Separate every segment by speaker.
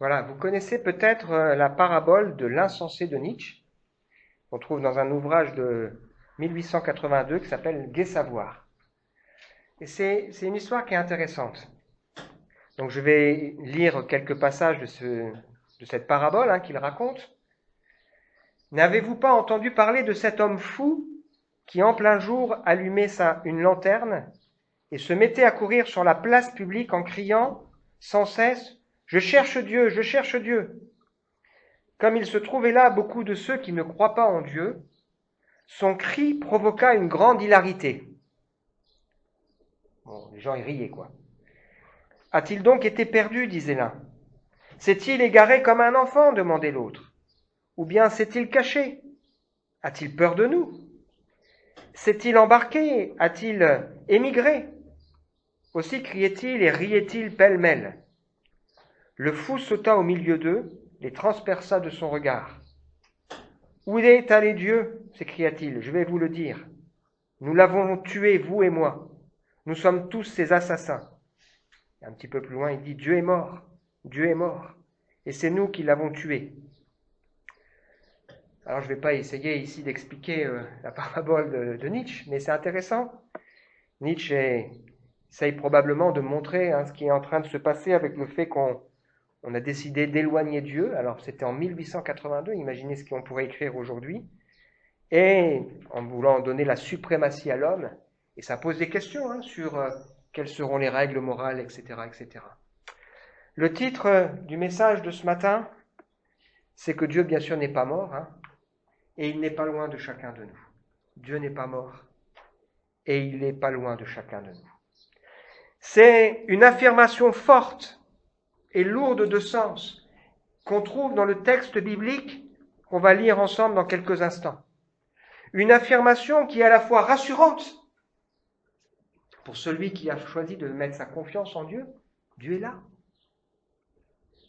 Speaker 1: Voilà, vous connaissez peut-être la parabole de l'insensé de Nietzsche, qu'on trouve dans un ouvrage de 1882 qui s'appelle Gai Savoir. Et c'est une histoire qui est intéressante. Donc je vais lire quelques passages de cette parabole qu'il raconte. N'avez-vous pas entendu parler de cet homme fou qui en plein jour allumait une lanterne et se mettait à courir sur la place publique en criant sans cesse « Je cherche Dieu, je cherche Dieu !» Comme il se trouvait là beaucoup de ceux qui ne croient pas en Dieu, son cri provoqua une grande hilarité. Bon, les gens y riaient, quoi. A-t-il donc été perdu, disait l'un. S'est-il égaré comme un enfant, demandait l'autre. Ou bien s'est-il caché? A-t-il peur de nous? S'est-il embarqué? A-t-il émigré? Aussi criait-il et riait-il pêle-mêle. Le fou sauta au milieu d'eux, les transperça de son regard. Où est allé Dieu? S'écria-t-il, je vais vous le dire. Nous l'avons tué, vous et moi. Nous sommes tous ses assassins. Et un petit peu plus loin, il dit, Dieu est mort, Dieu est mort. Et c'est nous qui l'avons tué. Alors je ne vais pas essayer ici d'expliquer la parabole de Nietzsche, mais c'est intéressant. Nietzsche essaye probablement de montrer ce qui est en train de se passer avec le fait qu'on a décidé d'éloigner Dieu. Alors c'était en 1882, imaginez ce qu'on pourrait écrire aujourd'hui. Et en voulant donner la suprématie à l'homme, et ça pose des questions sur quelles seront les règles morales, etc., etc. Le titre du message de ce matin, c'est que Dieu, bien sûr, n'est pas mort, et il n'est pas loin de chacun de nous. Dieu n'est pas mort, et il n'est pas loin de chacun de nous. C'est une affirmation forte et lourde de sens qu'on trouve dans le texte biblique qu'on va lire ensemble dans quelques instants. Une affirmation qui est à la fois rassurante pour celui qui a choisi de mettre sa confiance en Dieu. Dieu est là.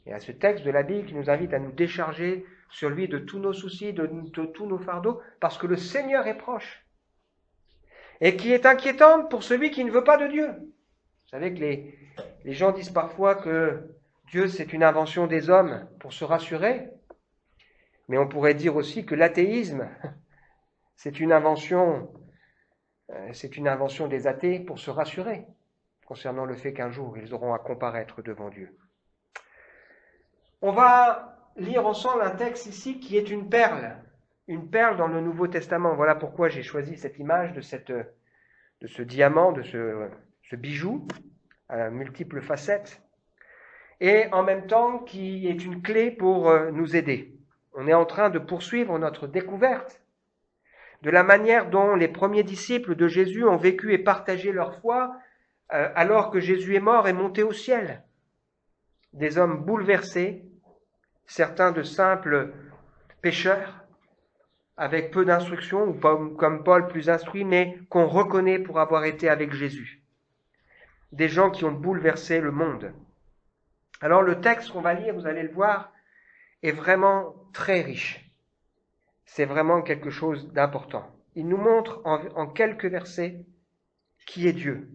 Speaker 1: Et à ce texte de la Bible qui nous invite à nous décharger sur lui de tous nos soucis, de tous nos fardeaux, parce que le Seigneur est proche. Et qui est inquiétante pour celui qui ne veut pas de Dieu. Vous savez que les gens disent parfois que Dieu, c'est une invention des hommes pour se rassurer. Mais on pourrait dire aussi que l'athéisme, c'est une invention des athées pour se rassurer concernant le fait qu'un jour, ils auront à comparaître devant Dieu. On va lire ensemble un texte ici qui est une perle dans le Nouveau Testament. Voilà pourquoi j'ai choisi cette image de ce diamant, de ce bijou à multiples facettes, et en même temps qui est une clé pour nous aider. On est en train de poursuivre notre découverte de la manière dont les premiers disciples de Jésus ont vécu et partagé leur foi alors que Jésus est mort et monté au ciel. Des hommes bouleversés, certains de simples pécheurs, avec peu d'instruction, ou comme Paul plus instruit, mais qu'on reconnaît pour avoir été avec Jésus. Des gens qui ont bouleversé le monde. Alors le texte qu'on va lire, vous allez le voir, est vraiment très riche. C'est vraiment quelque chose d'important. Il nous montre en quelques versets qui est Dieu.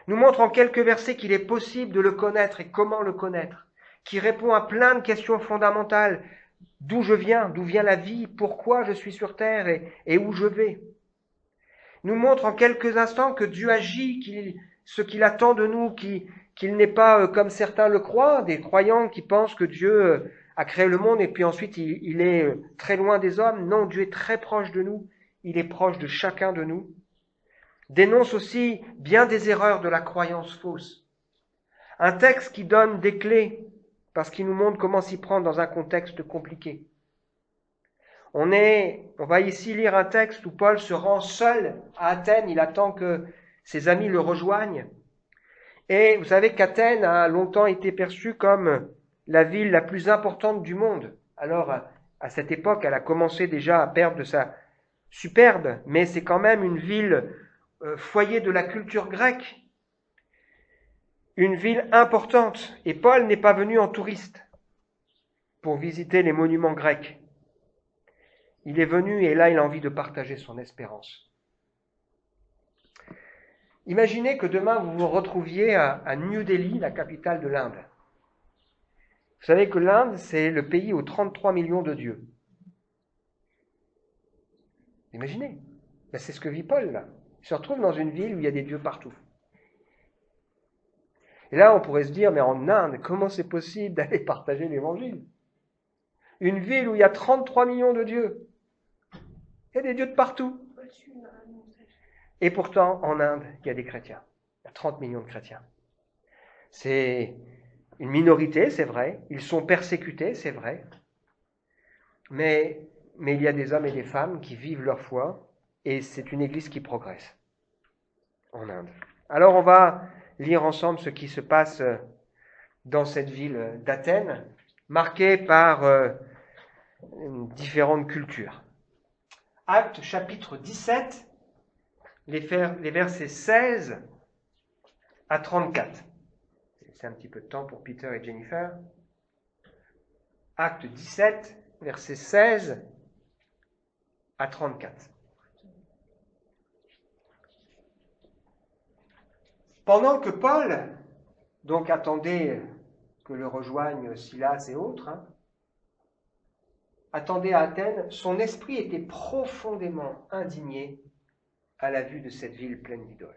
Speaker 1: Il nous montre en quelques versets qu'il est possible de le connaître et comment le connaître, qui répond à plein de questions fondamentales. D'où je viens, d'où vient la vie, pourquoi je suis sur terre et où je vais. Il nous montre en quelques instants que Dieu agit, ce qu'il attend de nous, qu'il n'est pas, comme certains le croient, des croyants qui pensent que Dieu a créé le monde et puis ensuite il est très loin des hommes. Non, Dieu est très proche de nous, il est proche de chacun de nous. Dénonce aussi bien des erreurs de la croyance fausse. Un texte qui donne des clés parce qu'il nous montre comment s'y prendre dans un contexte compliqué. On va ici lire un texte où Paul se rend seul à Athènes, il attend que ses amis le rejoignent. Et vous savez qu'Athènes a longtemps été perçue comme la ville la plus importante du monde. Alors, à cette époque, elle a commencé déjà à perdre de sa superbe, mais c'est quand même une ville foyer de la culture grecque, une ville importante. Et Paul n'est pas venu en touriste pour visiter les monuments grecs. Il est venu et là, il a envie de partager son espérance. Imaginez que demain, vous vous retrouviez à New Delhi, la capitale de l'Inde. Vous savez que l'Inde, c'est le pays aux 33 millions de dieux. Imaginez, ben, c'est ce que vit Paul là. Il se retrouve dans une ville où il y a des dieux partout. Et là, on pourrait se dire, mais en Inde, comment c'est possible d'aller partager l'évangile? Une ville où il y a 33 millions de dieux. Il y a des dieux de partout. Et pourtant, en Inde, il y a des chrétiens. Il y a 30 millions de chrétiens. C'est une minorité, c'est vrai. Ils sont persécutés, c'est vrai. Mais il y a des hommes et des femmes qui vivent leur foi, et c'est une église qui progresse en Inde. Alors on va lire ensemble ce qui se passe dans cette ville d'Athènes, marquée par différentes cultures. Actes chapitre 17, les versets 16 à 34. C'est un petit peu de temps pour Peter et Jennifer. Acte 17, versets 16 à 34. Pendant que Paul, donc, attendait que le rejoignent Silas et autres, attendait à Athènes, son esprit était profondément indigné à la vue de cette ville pleine d'idoles.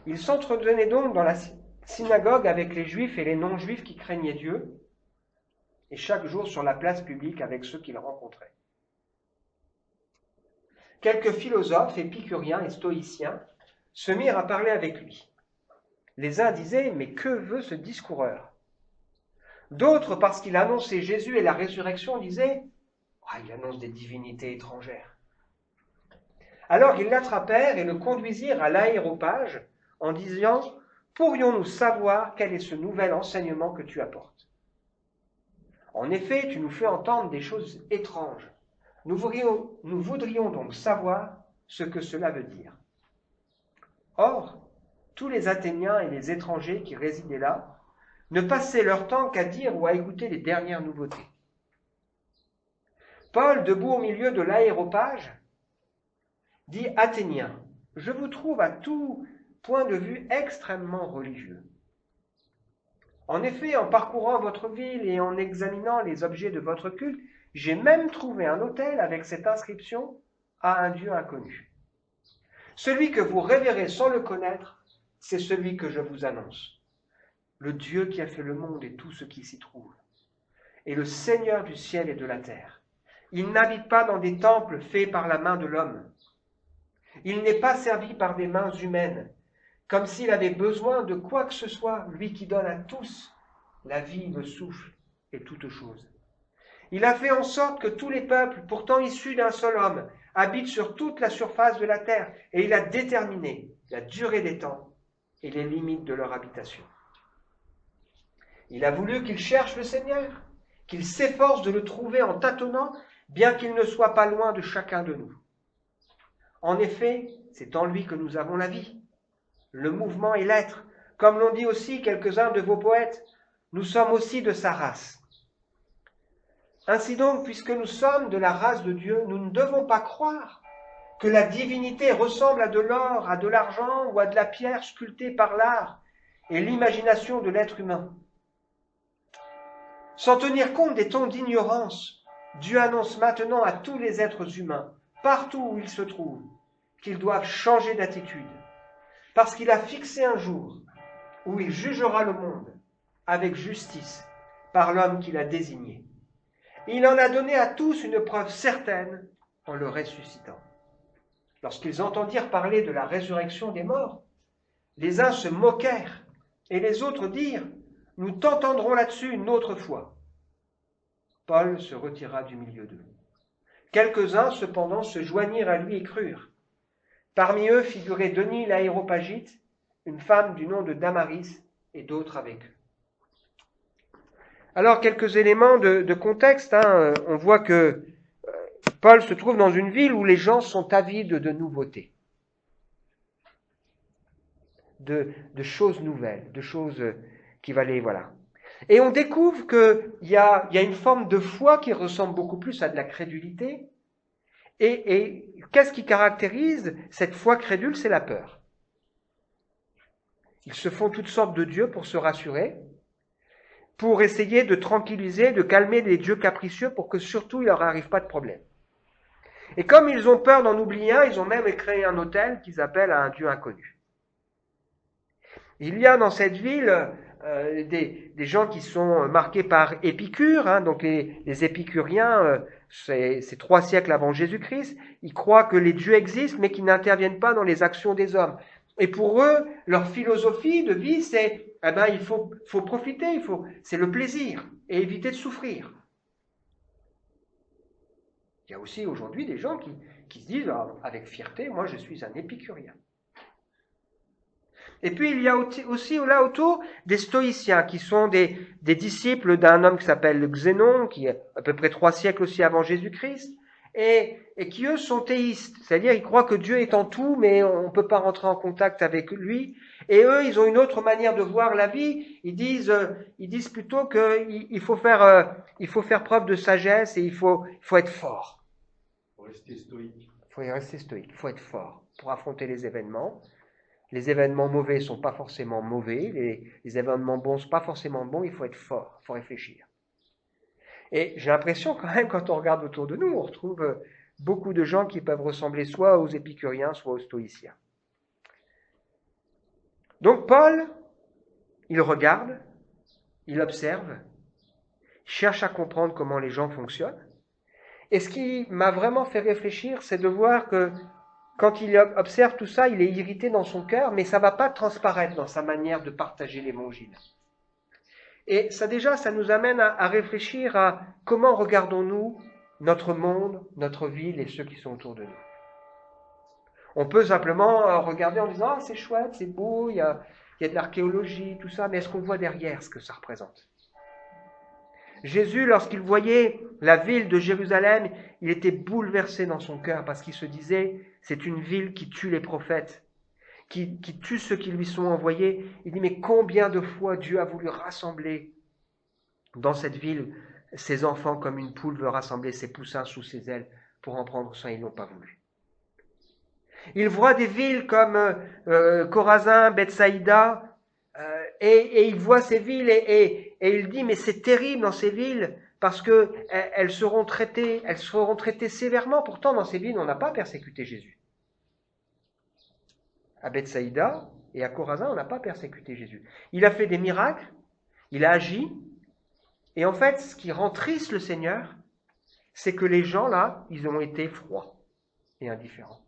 Speaker 1: Il s'entretenait donc dans la synagogue avec les Juifs et les non-Juifs qui craignaient Dieu, et chaque jour sur la place publique avec ceux qu'il rencontrait. Quelques philosophes, épicuriens et stoïciens se mirent à parler avec lui. Les uns disaient « Mais que veut ce discoureur » D'autres, parce qu'il annonçait Jésus et la résurrection, disaient « Il annonce des divinités étrangères ». Alors ils l'attrapèrent et le conduisirent à l'aéropage en disant « Pourrions-nous savoir quel est ce nouvel enseignement que tu apportes ? En effet, tu nous fais entendre des choses étranges. Nous voudrions donc savoir ce que cela veut dire. » Or, tous les Athéniens et les étrangers qui résidaient là ne passaient leur temps qu'à dire ou à écouter les dernières nouveautés. Paul, debout au milieu de l'aéropage, dit « Athéniens, je vous trouve à tout point de vue extrêmement religieux. En effet, en parcourant votre ville et en examinant les objets de votre culte, j'ai même trouvé un autel avec cette inscription à un Dieu inconnu. Celui que vous révérez sans le connaître, c'est celui que je vous annonce. Le Dieu qui a fait le monde et tout ce qui s'y trouve, et le Seigneur du ciel et de la terre. Il n'habite pas dans des temples faits par la main de l'homme. Il n'est pas servi par des mains humaines, comme s'il avait besoin de quoi que ce soit, lui qui donne à tous la vie, le souffle et toutes choses. Il a fait en sorte que tous les peuples, pourtant issus d'un seul homme, habitent sur toute la surface de la terre, et il a déterminé la durée des temps et les limites de leur habitation. Il a voulu qu'ils cherchent le Seigneur, qu'ils s'efforcent de le trouver en tâtonnant, bien qu'il ne soit pas loin de chacun de nous. En effet, c'est en lui que nous avons la vie, le mouvement et l'être, comme l'ont dit aussi quelques-uns de vos poètes, nous sommes aussi de sa race. Ainsi donc, puisque nous sommes de la race de Dieu, nous ne devons pas croire que la divinité ressemble à de l'or, à de l'argent ou à de la pierre sculptée par l'art et l'imagination de l'être humain. Sans tenir compte des temps d'ignorance, Dieu annonce maintenant à tous les êtres humains, partout où ils se trouvent, qu'ils doivent changer d'attitude, parce qu'il a fixé un jour où il jugera le monde avec justice par l'homme qu'il a désigné. Il en a donné à tous une preuve certaine en le ressuscitant. Lorsqu'ils entendirent parler de la résurrection des morts, les uns se moquèrent et les autres dirent « Nous t'entendrons là-dessus une autre fois. » Paul se retira du milieu d'eux. Quelques-uns, cependant, se joignirent à lui et crurent. Parmi eux figurait Denis l'Aéropagite, une femme du nom de Damaris, et d'autres avec eux. Alors, quelques éléments de contexte. On voit que Paul se trouve dans une ville où les gens sont avides de nouveautés, de choses nouvelles, de choses qui valaient, voilà. Et on découvre qu'il y a une forme de foi qui ressemble beaucoup plus à de la crédulité. Et qu'est-ce qui caractérise cette foi crédule? C'est la peur. Ils se font toutes sortes de dieux pour se rassurer, pour essayer de tranquilliser, de calmer les dieux capricieux pour que surtout il ne leur arrive pas de problème. Et comme ils ont peur d'en oublier un, ils ont même créé un autel qu'ils appellent un dieu inconnu. Il y a dans cette ville des gens qui sont marqués par Épicure, hein, donc les épicuriens, c'est 3 siècles avant Jésus-Christ, ils croient que les dieux existent mais qu'ils n'interviennent pas dans les actions des hommes. Et pour eux, leur philosophie de vie, c'est il faut profiter, c'est le plaisir et éviter de souffrir. Il y a aussi aujourd'hui des gens qui se disent avec fierté, moi je suis un épicurien. Et puis il y a aussi là autour des stoïciens qui sont des disciples d'un homme qui s'appelle Xénon, qui est à peu près 3 siècles aussi avant Jésus-Christ, et qui eux sont théistes, c'est-à-dire ils croient que Dieu est en tout, mais on ne peut pas rentrer en contact avec lui. Et eux, ils ont une autre manière de voir la vie. Ils disent plutôt qu'il faut faire preuve de sagesse et il faut être fort.
Speaker 2: Il faut rester stoïque.
Speaker 1: Il faut rester stoïque, il faut être fort pour affronter les événements. Les événements mauvais ne sont pas forcément mauvais, les événements bons ne sont pas forcément bons, il faut être fort, il faut réfléchir. Et j'ai l'impression quand même, quand on regarde autour de nous, on retrouve beaucoup de gens qui peuvent ressembler soit aux épicuriens, soit aux stoïciens. Donc Paul, il regarde, il observe, il cherche à comprendre comment les gens fonctionnent. Et ce qui m'a vraiment fait réfléchir, c'est de voir que quand il observe tout ça, il est irrité dans son cœur, mais ça ne va pas transparaître dans sa manière de partager l'évangile. Et ça déjà, ça nous amène à réfléchir à comment regardons-nous notre monde, notre ville et ceux qui sont autour de nous. On peut simplement regarder en disant « Ah, c'est chouette, c'est beau, il y a de l'archéologie, tout ça », mais est-ce qu'on voit derrière ce que ça représente ? Jésus, lorsqu'il voyait la ville de Jérusalem, il était bouleversé dans son cœur parce qu'il se disait « C'est une ville qui tue les prophètes, qui tue ceux qui lui sont envoyés. » Il dit « Mais combien de fois Dieu a voulu rassembler dans cette ville ses enfants comme une poule veut rassembler ses poussins sous ses ailes pour en prendre soin, ils n'ont pas voulu. » Il voit des villes comme Chorazin, Bethsaïda, et il voit ces villes et il dit « Mais c'est terrible dans ces villes parce qu'elles seront traitées sévèrement. » Pourtant, dans ces villes, on n'a pas persécuté Jésus. À Bethsaïda et à Chorazin, on n'a pas persécuté Jésus. Il a fait des miracles, il a agi, et en fait, ce qui rend triste le Seigneur, c'est que les gens là, ils ont été froids et indifférents.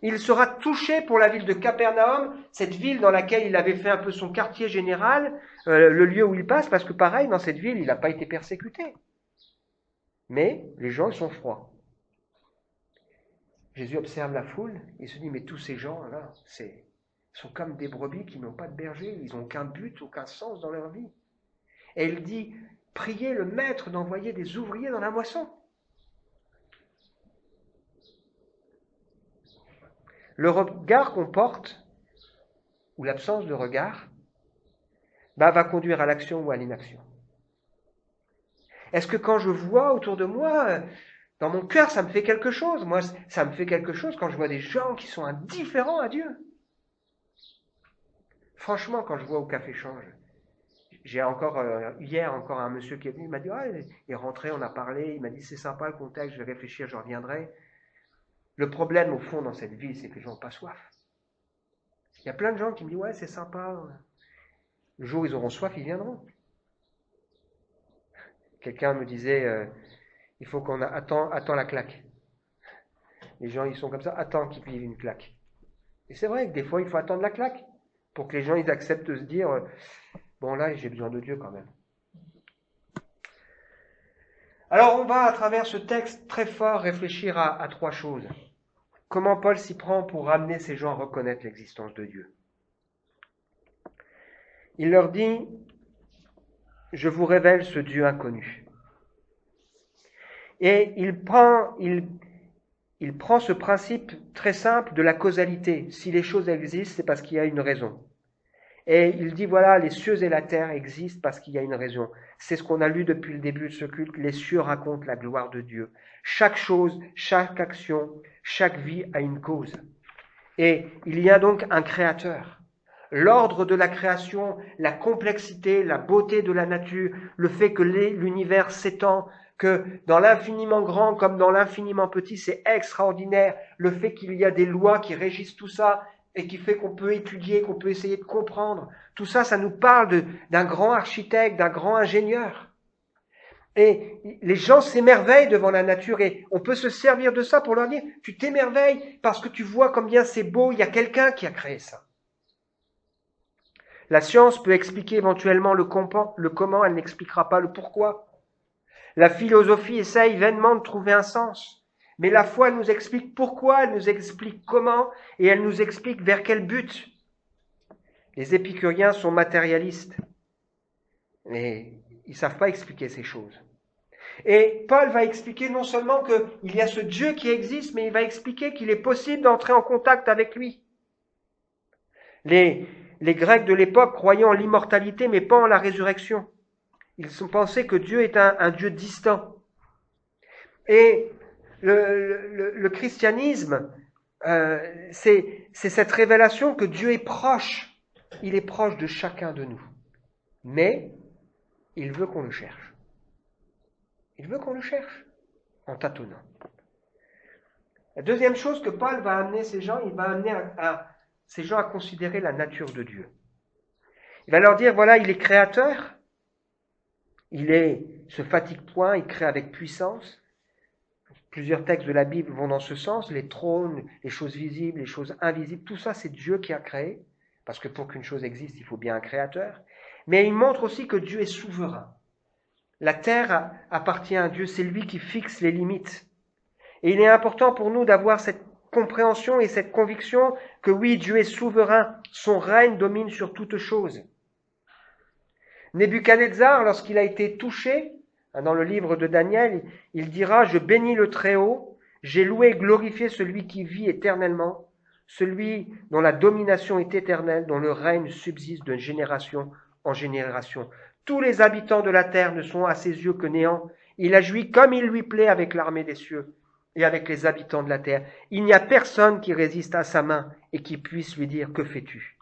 Speaker 1: Il sera touché pour la ville de Capernaum, cette ville dans laquelle il avait fait un peu son quartier général, le lieu où il passe, parce que pareil, dans cette ville, il n'a pas été persécuté. Mais les gens, ils sont froids. Jésus observe la foule et se dit, mais tous ces gens-là, sont comme des brebis qui n'ont pas de berger, ils n'ont aucun but, aucun sens dans leur vie. Et il dit, priez le maître d'envoyer des ouvriers dans la moisson. Le regard qu'on porte, ou l'absence de regard, va conduire à l'action ou à l'inaction. Est-ce que quand je vois autour de moi, dans mon cœur, ça me fait quelque chose? Moi, ça me fait quelque chose quand je vois des gens qui sont indifférents à Dieu. Franchement, quand je vois au Café Change, j'ai hier encore un monsieur qui est venu, il m'a dit, il est rentré, on a parlé, il m'a dit, c'est sympa le contexte, je vais réfléchir, je reviendrai. Le problème, au fond, dans cette ville, c'est que les gens n'ont pas soif. Il y a plein de gens qui me disent, ouais, c'est sympa. Le jour où ils auront soif, ils viendront. Quelqu'un me disait, il faut qu'on attend la claque. Les gens, ils sont comme ça, attends qu'ils vivent une claque. Et c'est vrai que des fois, il faut attendre la claque pour que les gens, ils acceptent de se dire, bon là, j'ai besoin de Dieu quand même. Alors, on va, à travers ce texte très fort, réfléchir à 3 choses. Comment Paul s'y prend pour amener ces gens à reconnaître l'existence de Dieu. Il leur dit, je vous révèle ce Dieu inconnu. Et il prend ce principe très simple de la causalité. Si les choses existent, c'est parce qu'il y a une raison. Et il dit, voilà, les cieux et la terre existent parce qu'il y a une raison. C'est ce qu'on a lu depuis le début de ce culte. Les cieux racontent la gloire de Dieu. Chaque chose, chaque action, chaque vie a une cause. Et il y a donc un créateur. L'ordre de la création, la complexité, la beauté de la nature, le fait que l'univers s'étend, que dans l'infiniment grand comme dans l'infiniment petit, c'est extraordinaire. Le fait qu'il y a des lois qui régissent tout ça et qui fait qu'on peut étudier, qu'on peut essayer de comprendre. Tout ça, ça nous parle d'un grand architecte, d'un grand ingénieur. Et les gens s'émerveillent devant la nature et on peut se servir de ça pour leur dire, tu t'émerveilles parce que tu vois combien c'est beau, il y a quelqu'un qui a créé ça. La science peut expliquer éventuellement le comment, elle n'expliquera pas le pourquoi. La philosophie essaye vainement de trouver un sens. Mais la foi, elle nous explique pourquoi, elle nous explique comment, et elle nous explique vers quel but. Les épicuriens sont matérialistes, mais ils ne savent pas expliquer ces choses. Et Paul va expliquer non seulement qu'il y a ce Dieu qui existe, mais il va expliquer qu'il est possible d'entrer en contact avec lui. Les Grecs de l'époque croyaient en l'immortalité, mais pas en la résurrection. Ils pensaient que Dieu est un Dieu distant. Et le christianisme, c'est cette révélation que Dieu est proche. Il est proche de chacun de nous. Mais il veut qu'on le cherche. Il veut qu'on le cherche en tâtonnant. La deuxième chose que Paul va amener ces gens, il va amener ces gens à considérer la nature de Dieu. Il va leur dire, voilà, il est créateur, il se fatigue point, il crée avec puissance. Plusieurs textes de la Bible vont dans ce sens, les trônes, les choses visibles, les choses invisibles, tout ça c'est Dieu qui a créé, parce que pour qu'une chose existe, il faut bien un créateur. Mais il montre aussi que Dieu est souverain. La terre appartient à Dieu, c'est lui qui fixe les limites. Et il est important pour nous d'avoir cette compréhension et cette conviction que oui, Dieu est souverain, son règne domine sur toute chose. Nebuchadnezzar, lorsqu'il a été touché, dans le livre de Daniel, il dira « Je bénis le Très-Haut, j'ai loué et glorifié celui qui vit éternellement, celui dont la domination est éternelle, dont le règne subsiste de génération en génération. Tous les habitants de la terre ne sont à ses yeux que néant. Il a joui comme il lui plaît avec l'armée des cieux et avec les habitants de la terre. Il n'y a personne qui résiste à sa main et qui puisse lui dire « Que fais-tu »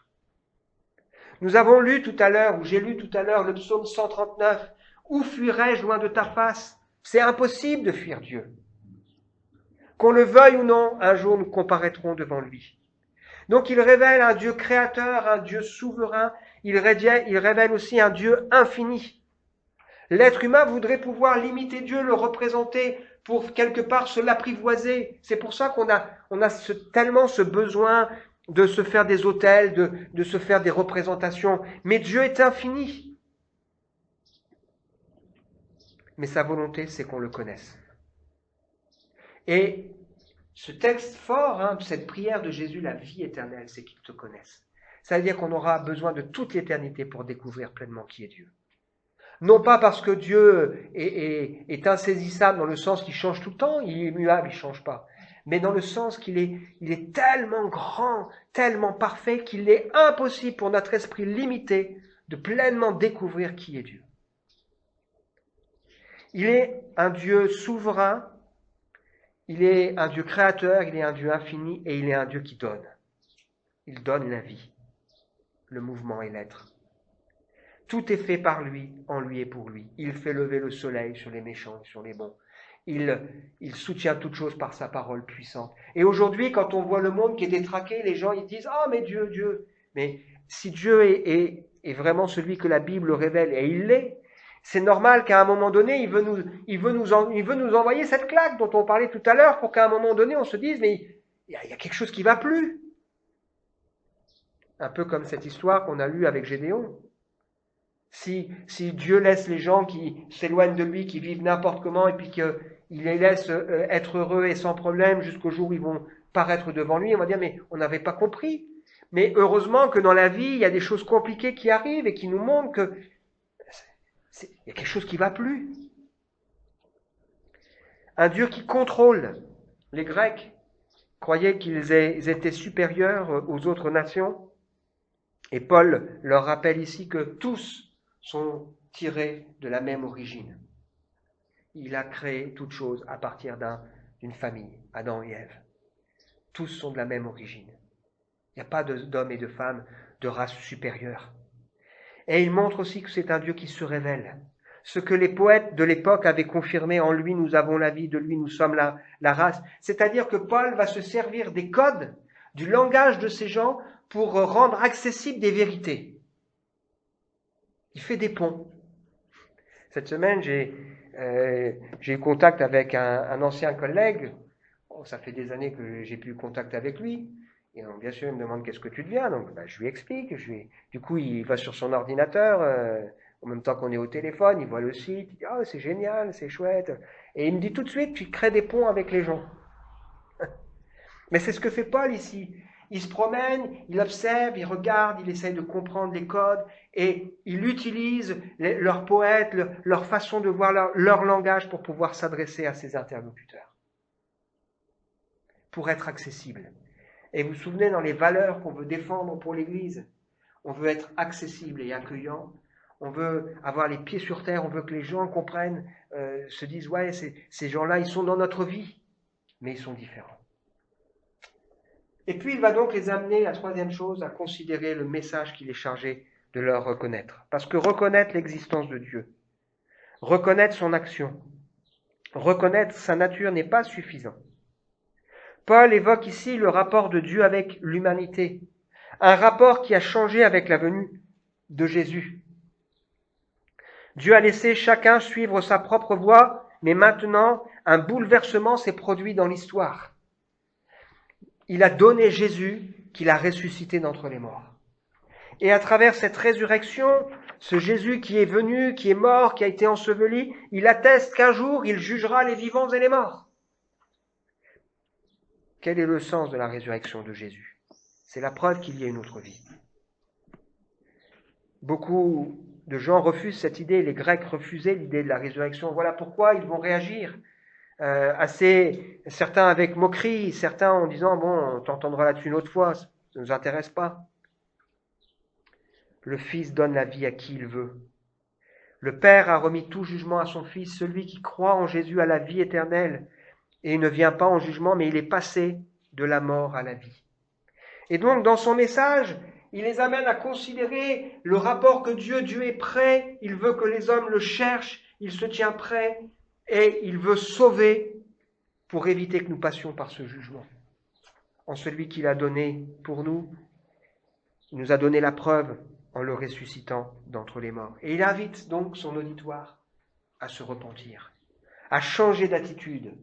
Speaker 1: Nous avons lu tout à l'heure, ou j'ai lu tout à l'heure, le psaume 139. « Où fuirais-je loin de ta face ?» C'est impossible de fuir Dieu. Qu'on le veuille ou non, un jour nous comparaîtrons devant lui. Donc il révèle un Dieu créateur, un Dieu souverain, il révèle aussi un Dieu infini. L'être humain voudrait pouvoir limiter Dieu, le représenter pour quelque part se l'apprivoiser. C'est pour ça qu'on a tellement ce besoin de se faire des autels, de se faire des représentations. Mais Dieu est infini. Mais sa volonté, c'est qu'on le connaisse. Et ce texte fort, cette prière de Jésus, la vie éternelle, c'est qu'il te connaisse. Ça veut dire qu'on aura besoin de toute l'éternité pour découvrir pleinement qui est Dieu. Non pas parce que Dieu est insaisissable dans le sens qu'il change tout le temps, il est immuable, il ne change pas. Mais dans le sens qu'il est tellement grand, tellement parfait, qu'il est impossible pour notre esprit limité de pleinement découvrir qui est Dieu. Il est un Dieu souverain, il est un Dieu créateur, il est un Dieu infini et il est un Dieu qui donne. Il donne la vie, le mouvement et l'être. Tout est fait par lui, en lui et pour lui. Il fait lever le soleil sur les méchants et sur les bons. Il soutient toutes choses par sa parole puissante. Et aujourd'hui, quand on voit le monde qui est détraqué, les gens ils disent « Ah, mais Dieu, Dieu !» Mais si Dieu est vraiment celui que la Bible révèle, et il l'est, c'est normal qu'à un moment donné, il veut nous envoyer cette claque dont on parlait tout à l'heure pour qu'à un moment donné, on se dise « Mais il y a quelque chose qui ne va plus !» Un peu comme cette histoire qu'on a lue avec Gédéon. Si Dieu laisse les gens qui s'éloignent de lui, qui vivent n'importe comment, et puis qu'il les laisse être heureux et sans problème jusqu'au jour où ils vont paraître devant lui, on va dire, mais on n'avait pas compris. Mais heureusement que dans la vie, il y a des choses compliquées qui arrivent et qui nous montrent que il y a quelque chose qui ne va plus. Un Dieu qui contrôle. Les Grecs croyaient qu'ils étaient supérieurs aux autres nations. Et Paul leur rappelle ici que tous sont tirés de la même origine. Il a créé toutes choses à partir d'une famille, Adam et Ève. Tous sont de la même origine. Il n'y a pas d'hommes et de femmes de race supérieure. Et il montre aussi que c'est un Dieu qui se révèle. Ce que les poètes de l'époque avaient confirmé, en lui nous avons la vie, de lui nous sommes la race. C'est-à-dire que Paul va se servir des codes, du langage de ces gens pour rendre accessibles des vérités. Il fait des ponts. Cette semaine, j'ai eu contact avec un ancien collègue. Oh, ça fait des années que j'ai plus eu contact avec lui. Et donc, bien sûr, il me demande qu'est-ce que tu deviens. Donc, je lui explique. Du coup, il va sur son ordinateur. En même temps qu'on est au téléphone, il voit le site. Il dit « Oh, c'est génial, c'est chouette. » Et il me dit tout de suite, tu crées des ponts avec les gens. Mais c'est ce que fait Paul ici. Il se promène, il observe, il regarde, il essaye de comprendre les codes et il utilise leurs poètes, leur façon de voir leur langage pour pouvoir s'adresser à ses interlocuteurs, pour être accessible. Et vous vous souvenez, dans les valeurs qu'on veut défendre pour l'Église, on veut être accessible et accueillant, on veut avoir les pieds sur terre, on veut que les gens comprennent, se disent « Ouais, ces gens-là, ils sont dans notre vie, mais ils sont différents. » Et puis il va donc les amener, la troisième chose, à considérer le message qu'il est chargé de leur reconnaître. Parce que reconnaître l'existence de Dieu, reconnaître son action, reconnaître sa nature n'est pas suffisant. Paul évoque ici le rapport de Dieu avec l'humanité, un rapport qui a changé avec la venue de Jésus. Dieu a laissé chacun suivre sa propre voie, mais maintenant, un bouleversement s'est produit dans l'histoire. Il a donné Jésus qu'il a ressuscité d'entre les morts. Et à travers cette résurrection, ce Jésus qui est venu, qui est mort, qui a été enseveli, il atteste qu'un jour, il jugera les vivants et les morts. Quel est le sens de la résurrection de Jésus? C'est la preuve qu'il y a une autre vie. Beaucoup de gens refusent cette idée, les Grecs refusaient l'idée de la résurrection. Voilà pourquoi ils vont réagir. Certains avec moquerie, certains en disant « Bon, on t'entendra là-dessus une autre fois, ça ne nous intéresse pas. » Le Fils donne la vie à qui il veut. Le Père a remis tout jugement à son Fils. Celui qui croit en Jésus a la vie éternelle. Et il ne vient pas en jugement, mais il est passé de la mort à la vie. Et donc, dans son message, il les amène à considérer le rapport que Dieu est prêt, il veut que les hommes le cherchent, il se tient prêt et il veut sauver pour éviter que nous passions par ce jugement. En celui qu'il a donné pour nous, il nous a donné la preuve en le ressuscitant d'entre les morts. Et il invite donc son auditoire à se repentir, à changer d'attitude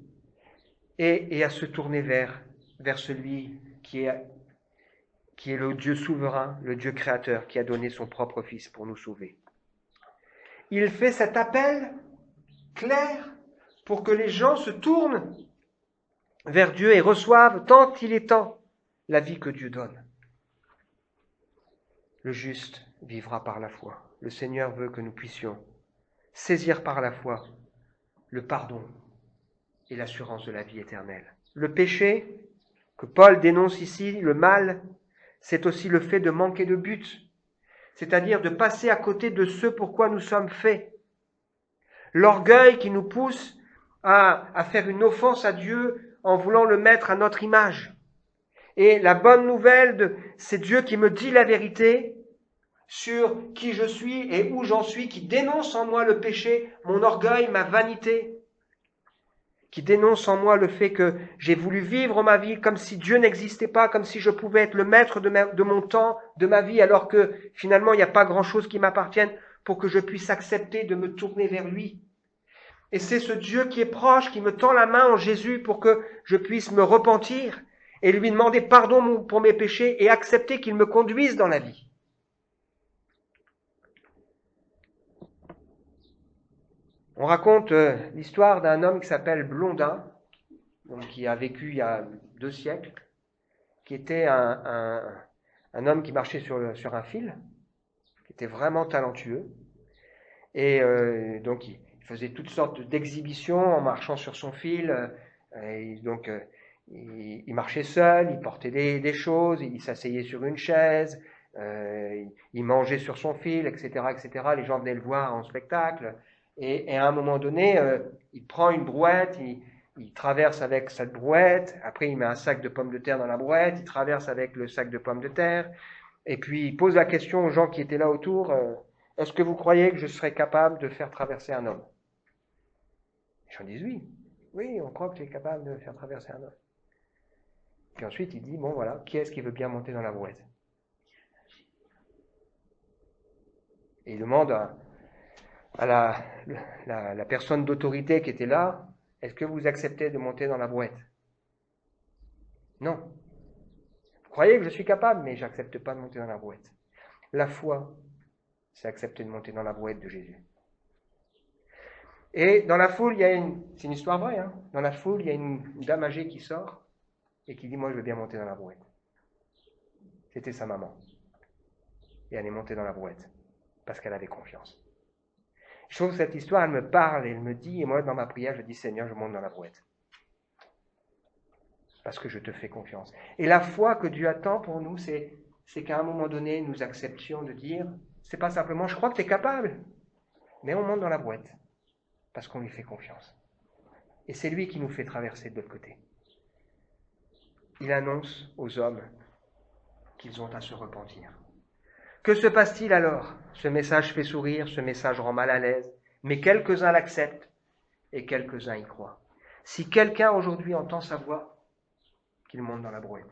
Speaker 1: et à se tourner vers celui qui est le Dieu souverain, le Dieu créateur, qui a donné son propre Fils pour nous sauver. Il fait cet appel clair pour que les gens se tournent vers Dieu et reçoivent, tant il est temps, la vie que Dieu donne. Le juste vivra par la foi. Le Seigneur veut que nous puissions saisir par la foi le pardon et l'assurance de la vie éternelle. Le péché que Paul dénonce ici, le mal, c'est aussi le fait de manquer de but, c'est-à-dire de passer à côté de ce pourquoi nous sommes faits. L'orgueil qui nous pousse à faire une offense à Dieu en voulant le mettre à notre image. Et la bonne nouvelle, c'est Dieu qui me dit la vérité sur qui je suis et où j'en suis, qui dénonce en moi le péché, mon orgueil, ma vanité, qui dénonce en moi le fait que j'ai voulu vivre ma vie comme si Dieu n'existait pas, comme si je pouvais être le maître de mon temps, de ma vie, alors que finalement il n'y a pas grand-chose qui m'appartienne pour que je puisse accepter de me tourner vers lui. Et c'est ce Dieu qui est proche, qui me tend la main en Jésus pour que je puisse me repentir et lui demander pardon pour mes péchés et accepter qu'il me conduise dans la vie. On raconte l'histoire d'un homme qui s'appelle Blondin, donc qui a vécu il y a 2 siècles, qui était un homme qui marchait sur un fil, qui était vraiment talentueux. Et donc il faisait toutes sortes d'exhibitions en marchant sur son fil. Il marchait seul, il portait des choses, il s'asseyait sur une chaise, il mangeait sur son fil, etc., etc. Les gens venaient le voir en spectacle. Et à un moment donné, il prend une brouette, il traverse avec cette brouette, après il met un sac de pommes de terre dans la brouette, il traverse avec le sac de pommes de terre, Et puis il pose la question aux gens qui étaient là autour, est-ce que vous croyez que je serais capable de faire traverser un homme? Les gens disent oui. Oui, on croit que tu es capable de faire traverser un homme. Puis ensuite il dit, bon voilà, qui est-ce qui veut bien monter dans la brouette? Et il demande à la personne d'autorité qui était là, est-ce que vous acceptez de monter dans la brouette? Non. Vous croyez que je suis capable, mais j'accepte pas de monter dans la brouette. La foi, c'est accepter de monter dans la brouette de Jésus. Et dans la foule, c'est une histoire vraie, hein, dans la foule, il y a une dame âgée qui sort et qui dit, moi je veux bien monter dans la brouette. C'était sa maman. Et elle est montée dans la brouette parce qu'elle avait confiance. Je trouve que cette histoire, elle me parle et elle me dit, et moi dans ma prière, je dis, Seigneur, je monte dans la brouette. Parce que je te fais confiance. Et la foi que Dieu attend pour nous, c'est qu'à un moment donné, nous acceptions de dire, c'est pas simplement, je crois que tu es capable, mais on monte dans la brouette parce qu'on lui fait confiance. Et c'est lui qui nous fait traverser de l'autre côté. Il annonce aux hommes qu'ils ont à se repentir. Que se passe-t-il alors? Ce message fait sourire, ce message rend mal à l'aise, mais quelques-uns l'acceptent et quelques-uns y croient. Si quelqu'un aujourd'hui entend sa voix, qu'il monte dans la brouette.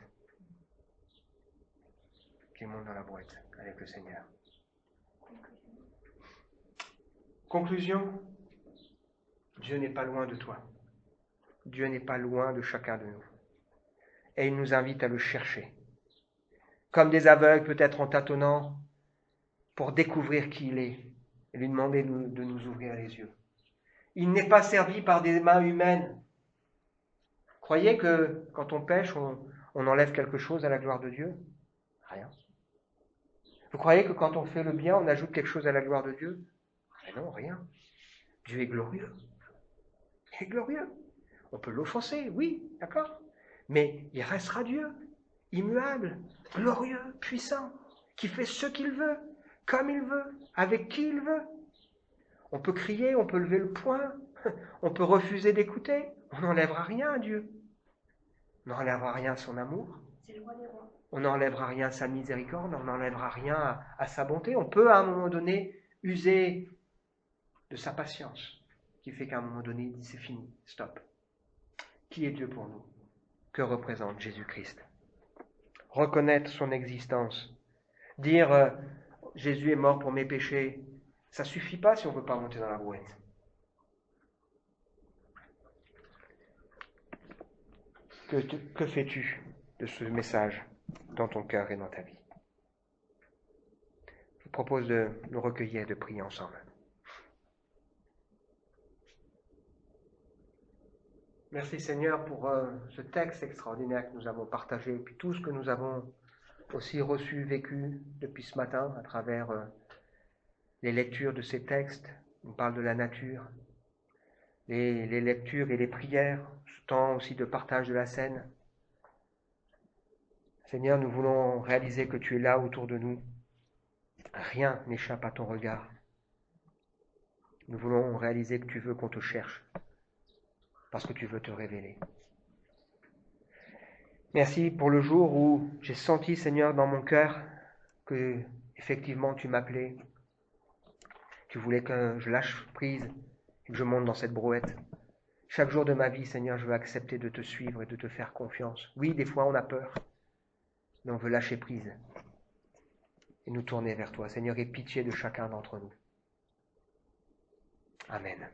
Speaker 1: Qu'il monte dans la brouette avec le Seigneur. Conclusion, Dieu n'est pas loin de toi. Dieu n'est pas loin de chacun de nous. Et il nous invite à le chercher. Comme des aveugles, peut-être en tâtonnant, pour découvrir qui il est et lui demander de nous ouvrir les yeux. Il n'est pas servi par des mains humaines. Croyez que quand on pêche, on enlève quelque chose à la gloire de Dieu? Rien. Vous croyez que quand on fait le bien, on ajoute quelque chose à la gloire de Dieu? Mais non, rien. Dieu est glorieux. Il est glorieux. On peut l'offenser, oui, d'accord. Mais il restera Dieu, immuable, glorieux, puissant, qui fait ce qu'il veut, comme il veut, avec qui il veut. On peut crier, on peut lever le poing, on peut refuser d'écouter. On n'enlèvera rien à Dieu. On n'enlèvera rien à son amour. On n'enlèvera rien à sa miséricorde, on n'enlèvera rien à sa bonté. On peut à un moment donné user de sa patience, qui fait qu'à un moment donné, il dit c'est fini, stop. Qui est Dieu pour nous? Que représente Jésus-Christ? Reconnaître son existence. Dire Jésus est mort pour mes péchés, ça ne suffit pas si on ne veut pas monter dans la brouette. Que fais-tu de ce message dans ton cœur et dans ta vie? Je vous propose de nous recueillir et de prier ensemble. Merci Seigneur pour ce texte extraordinaire que nous avons partagé, et puis tout ce que nous avons aussi reçu, vécu depuis ce matin à travers les lectures de ces textes. On parle de la nature, les lectures et les prières, ce temps aussi de partage de la scène. Seigneur, nous voulons réaliser que tu es là autour de nous. Rien n'échappe à ton regard. Nous voulons réaliser que tu veux qu'on te cherche, parce que tu veux te révéler. Merci pour le jour où j'ai senti, Seigneur, dans mon cœur que, effectivement, tu m'appelais. Tu voulais que je lâche prise et que je monte dans cette brouette. Chaque jour de ma vie, Seigneur, je veux accepter de te suivre et de te faire confiance. Oui, des fois, on a peur, mais on veut lâcher prise et nous tourner vers toi. Seigneur, aie pitié de chacun d'entre nous. Amen.